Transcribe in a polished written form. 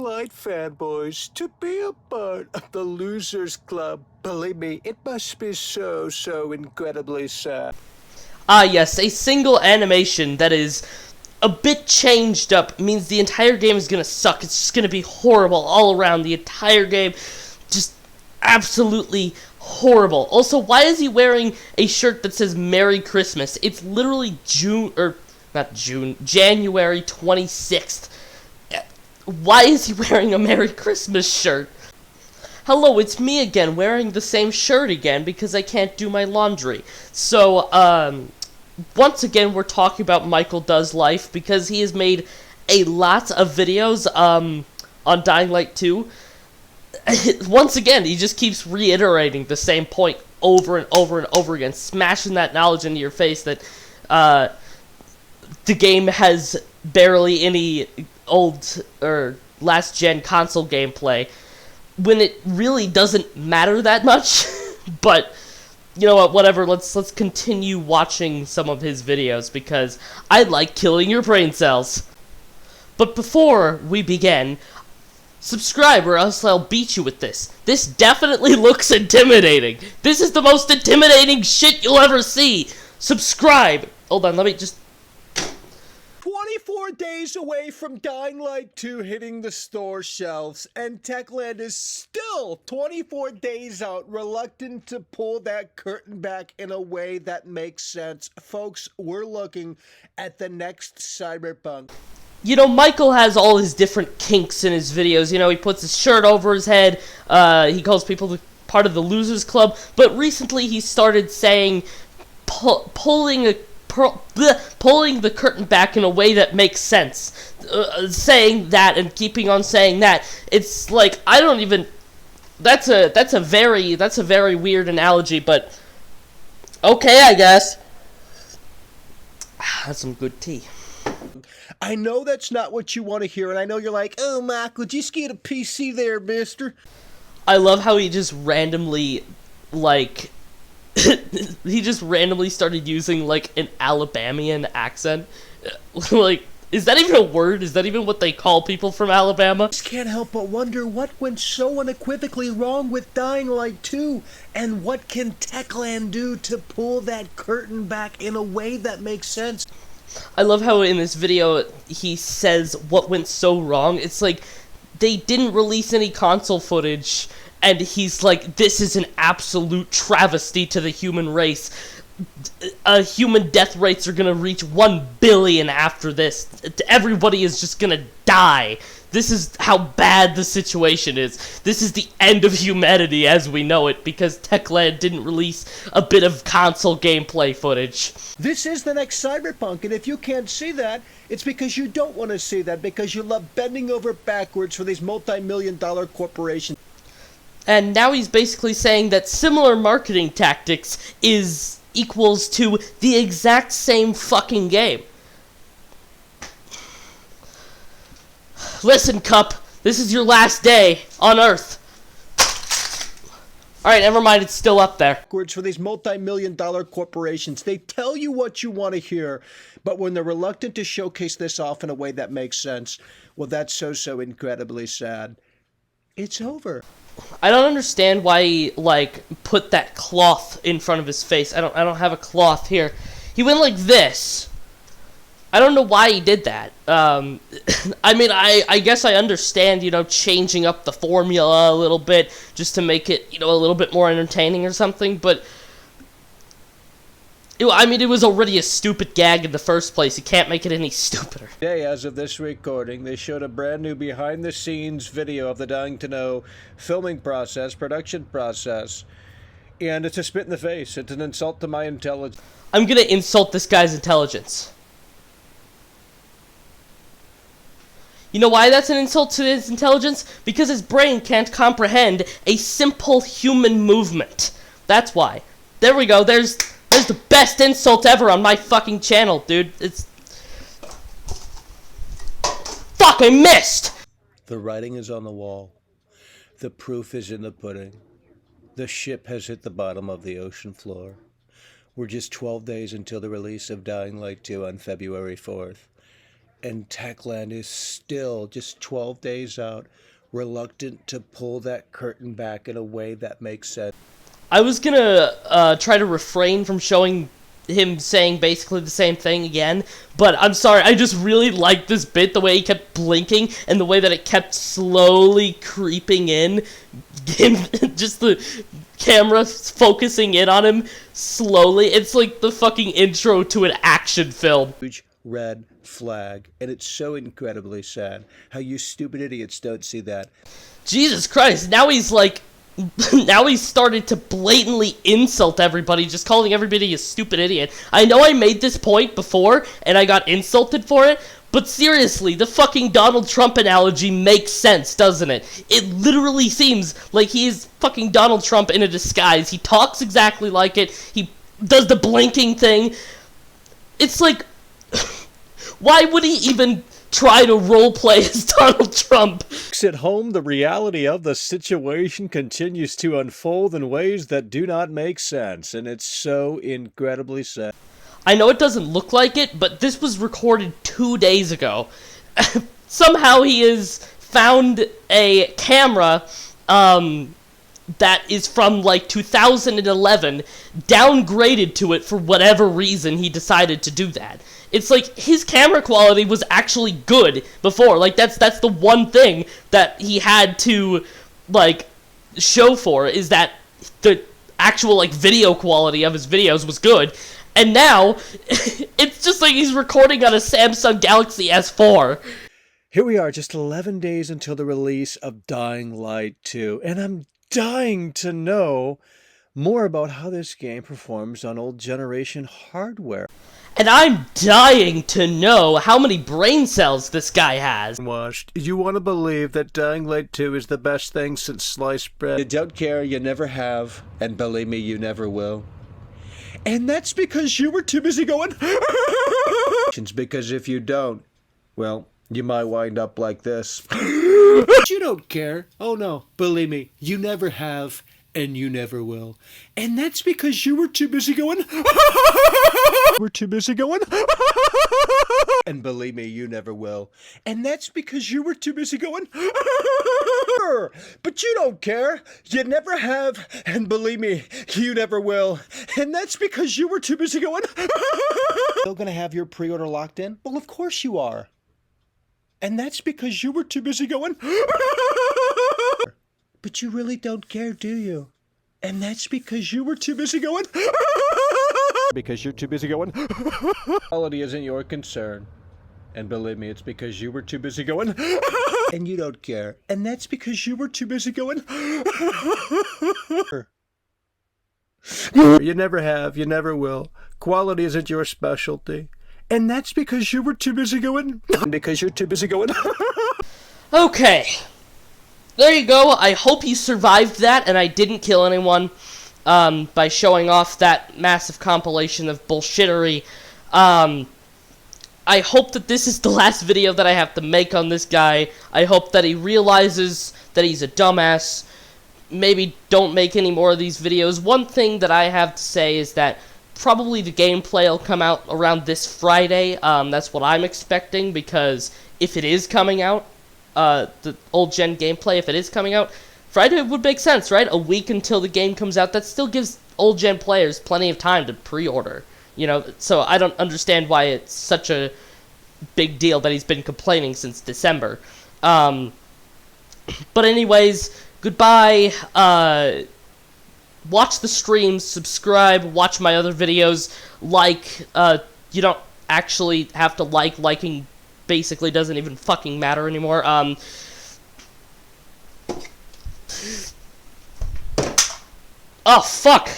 Light fanboys to be a part of the Losers Club. Believe me, it must be so incredibly sad. Ah yes, a single animation that is a bit changed up means the entire game is gonna suck. It's just gonna be horrible all around. The entire game, just absolutely horrible. Also, why is he wearing a shirt that says Merry Christmas? It's literally January 26th. Why is he wearing a Merry Christmas shirt? Hello, it's me again, wearing the same shirt again because I can't do my laundry. So, once again, we're talking about Michael Does Life because he has made a lot of videos, on Dying Light 2. Once again, he just keeps reiterating the same point over and over and over again, smashing that knowledge into your face that, the game has barely any old or last-gen console gameplay, when it really doesn't matter that much. But you know what, whatever, let's continue watching some of his videos because I like killing your brain cells. But before we begin, subscribe or else I'll beat you with this. This definitely looks intimidating. This is the most intimidating shit you'll ever see. Subscribe. Hold on, let me just 24 days away from Dying Light 2 hitting the store shelves, and Techland is still 24 days out, reluctant to pull that curtain back in a way that makes sense. Folks, we're looking at the next Cyberpunk. You know, Michael has all his different kinks in his videos. You know, he puts his shirt over his head, he calls people part of the Losers Club, but recently he started saying, pulling the curtain back in a way that makes sense. Saying that and keeping on saying that, it's like, I don't even, that's a very weird analogy, but okay, I guess. That's some good tea. I know that's not what you want to hear, and I know you're like, oh, Michael, just get a PC there, mister. I love how he just randomly, like, he just randomly started using, like, an Alabamian accent. Like, is that even a word? Is that even what they call people from Alabama? I just can't help but wonder what went so unequivocally wrong with Dying Light 2, and what can Techland do to pull that curtain back in a way that makes sense? I love how in this video he says what went so wrong. It's like they didn't release any console footage, and he's like, this is an absolute travesty to the human race. Human death rates are gonna reach 1 billion after this. Everybody is just gonna die. This is how bad the situation is. This is the end of humanity as we know it, because Techland didn't release a bit of console gameplay footage. This is the next Cyberpunk, and if you can't see that, it's because you don't want to see that, because you love bending over backwards for these multi-million-dollar corporations. And now he's basically saying that similar marketing tactics equals to the exact same fucking game. Listen, Cup, this is your last day on Earth. Alright, never mind, it's still up there. For these multi-million-dollar corporations, they tell you what you want to hear, but when they're reluctant to showcase this off in a way that makes sense, well, that's so incredibly sad. It's over. I don't understand why he, like, put that cloth in front of his face. I don't have a cloth here. He went like this. I don't know why he did that. I mean, I guess I understand, you know, changing up the formula a little bit just to make it, you know, a little bit more entertaining or something, but I mean, it was already a stupid gag in the first place. You can't make it any stupider. Today, as of this recording, they showed a brand new behind-the-scenes video of the Dying to Know filming process, production process, and it's a spit in the face. It's an insult to my intelligence. I'm gonna insult this guy's intelligence. You know why that's an insult to his intelligence? Because his brain can't comprehend a simple human movement. That's why. There we go, there's the best insult ever on my fucking channel, dude. It's... Fuck, I missed! The writing is on the wall. The proof is in the pudding. The ship has hit the bottom of the ocean floor. We're just 12 days until the release of Dying Light 2 on February 4th. and Techland is still just 12 days out, reluctant to pull that curtain back in a way that makes sense. I was gonna try to refrain from showing him saying basically the same thing again, but I'm sorry, I just really liked this bit, the way he kept blinking, and the way that it kept slowly creeping in, him, just the camera focusing in on him slowly. It's like the fucking intro to an action film. Huge red flag, and it's so incredibly sad how you stupid idiots don't see that. Jesus Christ, now he's like, now he's started to blatantly insult everybody, just calling everybody a stupid idiot. I know I made this point before, and I got insulted for it, but seriously, the fucking Donald Trump analogy makes sense, doesn't it? It literally seems like he is fucking Donald Trump in a disguise. He talks exactly like it, he does the blinking thing. It's like, why would he even try to roleplay as Donald Trump? At home, the reality of the situation continues to unfold in ways that do not make sense, and it's so incredibly sad. I know it doesn't look like it, but this was recorded 2 days ago. Somehow he has found a camera, that is from, like, 2011, downgraded to it for whatever reason he decided to do that. It's like, his camera quality was actually good before. Like, that's the one thing that he had to, like, show for, is that the actual, like, video quality of his videos was good. And now, it's just like he's recording on a Samsung Galaxy S4. Here we are, just 11 days until the release of Dying Light 2, and I'm dying to know more about how this game performs on old generation hardware. And I'm dying to know how many brain cells this guy has. You want to believe that Dying Light 2 is the best thing since sliced bread. You don't care, you never have, and believe me, you never will. And that's because you were too busy going... Because if you don't, well, you might wind up like this. You don't care. Oh no, believe me, you never have, and you never will. And that's because you were too busy going... We're too busy going... And believe me, you never will. And that's because you were too busy going... But you don't care. You never have, and believe me, you never will. And that's because you were too busy going... Still gonna have your pre-order locked in? Well, of course you are. And that's because you were too busy going... But you really don't care, do you? And that's because you were too busy going... Because you're too busy going... Quality isn't your concern. And believe me, it's because you were too busy going... And you don't care. And that's because you were too busy going... You never have, you never will. Quality isn't your specialty. And that's because you were too busy going... Because you're too busy going... Okay. There you go. I hope you survived that and I didn't kill anyone by showing off that massive compilation of bullshittery. I hope that this is the last video that I have to make on this guy. I hope that he realizes that he's a dumbass. Maybe don't make any more of these videos. One thing that I have to say is that probably the gameplay will come out around this Friday. That's what I'm expecting, because if it is coming out, the old gen gameplay, if it is coming out, Friday would make sense, right? A week until the game comes out. That still gives old gen players plenty of time to pre-order. You know, so I don't understand why it's such a big deal that he's been complaining since December. But anyways, goodbye. Watch the streams, subscribe, watch my other videos, like, you don't actually have to like, liking basically doesn't even fucking matter anymore. Oh, fuck!